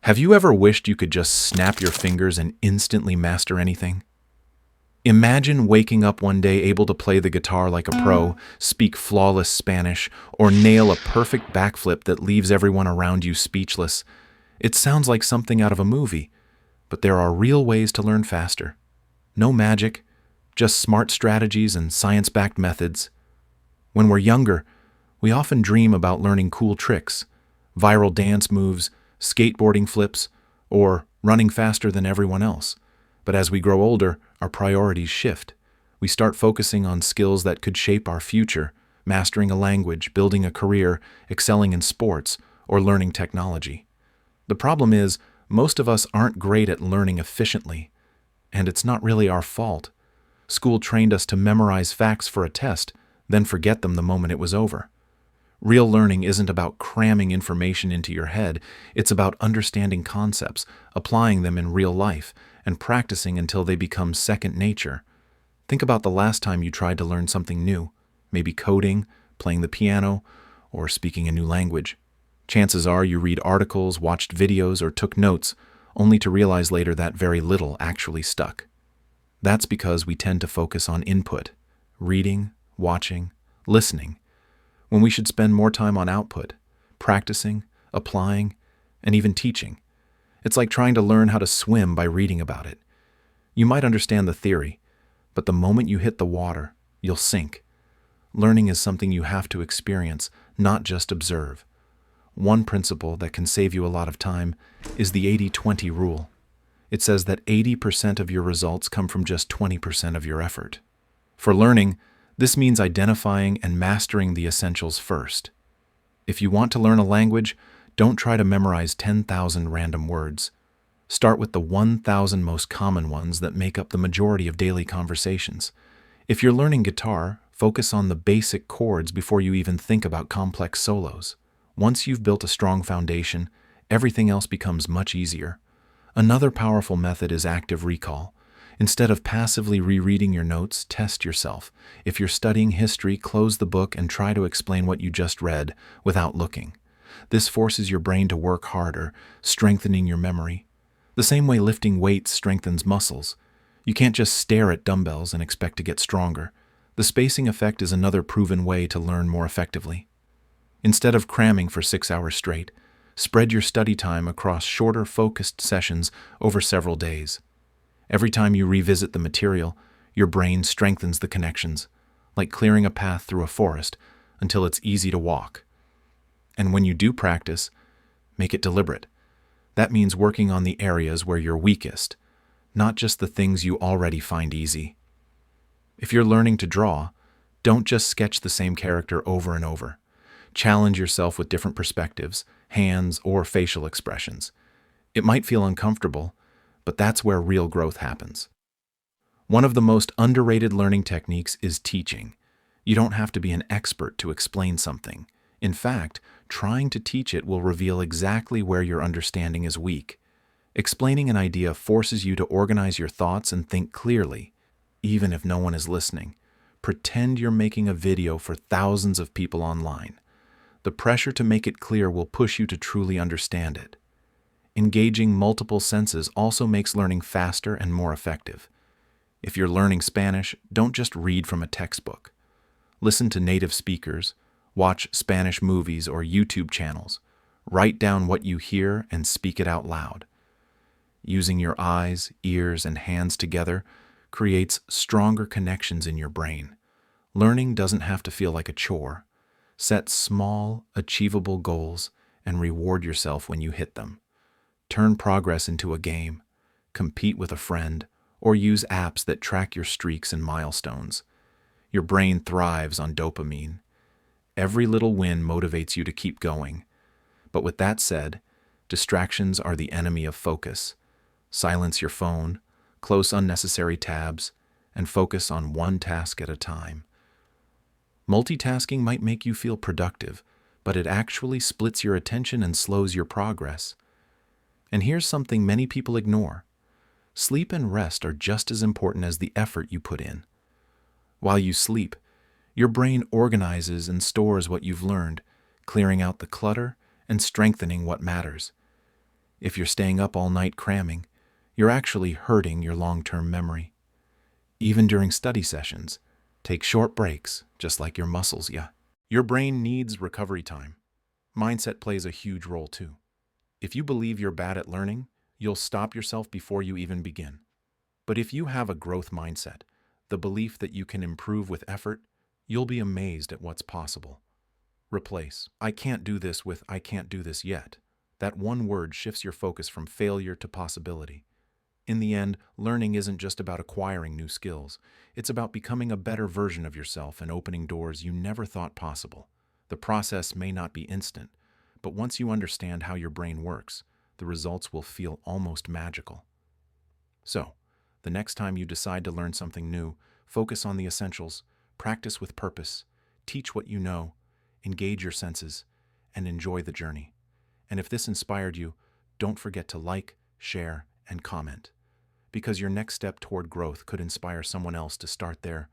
Have you ever wished you could just snap your fingers and instantly master anything? Imagine waking up one day able to play the guitar like a pro, speak flawless Spanish, or nail a perfect backflip that leaves everyone around you speechless. It sounds like something out of a movie, but there are real ways to learn faster. No magic, just smart strategies and science-backed methods. When we're younger, we often dream about learning cool tricks, viral dance moves, skateboarding flips, or running faster than everyone else. But as we grow older, our priorities shift. We start focusing on skills that could shape our future, mastering a language, building a career, excelling in sports, or learning technology. The problem is, most of us aren't great at learning efficiently, and it's not really our fault. School trained us to memorize facts for a test, then forget them the moment it was over. Real learning isn't about cramming information into your head, it's about understanding concepts, applying them in real life, and practicing until they become second nature. Think about the last time you tried to learn something new, maybe coding, playing the piano, or speaking a new language. Chances are you read articles, watched videos, or took notes, only to realize later that very little actually stuck. That's because we tend to focus on input, reading, watching, listening, when we should spend more time on output, practicing, applying, and even teaching. It's like trying to learn how to swim by reading about it. You might understand the theory, but the moment you hit the water, you'll sink. Learning is something you have to experience, not just observe. One principle that can save you a lot of time is the 80-20 rule. It says that 80% of your results come from just 20% of your effort. For learning, this means identifying and mastering the essentials first. If you want to learn a language, don't try to memorize 10,000 random words. Start with the 1,000 most common ones that make up the majority of daily conversations. If you're learning guitar, focus on the basic chords before you even think about complex solos. Once you've built a strong foundation, everything else becomes much easier. Another powerful method is active recall. Instead of passively rereading your notes, test yourself. If you're studying history, close the book and try to explain what you just read without looking. This forces your brain to work harder, strengthening your memory. The same way lifting weights strengthens muscles. You can't just stare at dumbbells and expect to get stronger. The spacing effect is another proven way to learn more effectively. Instead of cramming for 6 hours straight, spread your study time across shorter, focused sessions over several days. Every time you revisit the material, your brain strengthens the connections, like clearing a path through a forest until it's easy to walk. And when you do practice, make it deliberate. That means working on the areas where you're weakest, not just the things you already find easy. If you're learning to draw, don't just sketch the same character over and over. Challenge yourself with different perspectives, hands, or facial expressions. It might feel uncomfortable, but that's where real growth happens. One of the most underrated learning techniques is teaching. You don't have to be an expert to explain something. In fact, trying to teach it will reveal exactly where your understanding is weak. Explaining an idea forces you to organize your thoughts and think clearly, even if no one is listening. Pretend you're making a video for thousands of people online. The pressure to make it clear will push you to truly understand it. Engaging multiple senses also makes learning faster and more effective. If you're learning Spanish, don't just read from a textbook. Listen to native speakers, watch Spanish movies or YouTube channels. Write down what you hear and speak it out loud. Using your eyes, ears, and hands together creates stronger connections in your brain. Learning doesn't have to feel like a chore. Set small, achievable goals and reward yourself when you hit them. Turn progress into a game, compete with a friend, or use apps that track your streaks and milestones. Your brain thrives on dopamine. Every little win motivates you to keep going. But with that said, distractions are the enemy of focus. Silence your phone, close unnecessary tabs, and focus on one task at a time. Multitasking might make you feel productive, but it actually splits your attention and slows your progress. And here's something many people ignore. Sleep and rest are just as important as the effort you put in. While you sleep, your brain organizes and stores what you've learned, clearing out the clutter and strengthening what matters. If you're staying up all night cramming, you're actually hurting your long-term memory. Even during study sessions, take short breaks, just like your muscles, yeah. Your brain needs recovery time. Mindset plays a huge role too. If you believe you're bad at learning, you'll stop yourself before you even begin. But if you have a growth mindset, the belief that you can improve with effort, you'll be amazed at what's possible. Replace "I can't do this" with "I can't do this yet." That one word shifts your focus from failure to possibility. In the end, learning isn't just about acquiring new skills. It's about becoming a better version of yourself and opening doors you never thought possible. The process may not be instant, but once you understand how your brain works, the results will feel almost magical. So, the next time you decide to learn something new, focus on the essentials, practice with purpose, teach what you know, engage your senses, and enjoy the journey. And if this inspired you, don't forget to like, share, and comment, because your next step toward growth could inspire someone else to start their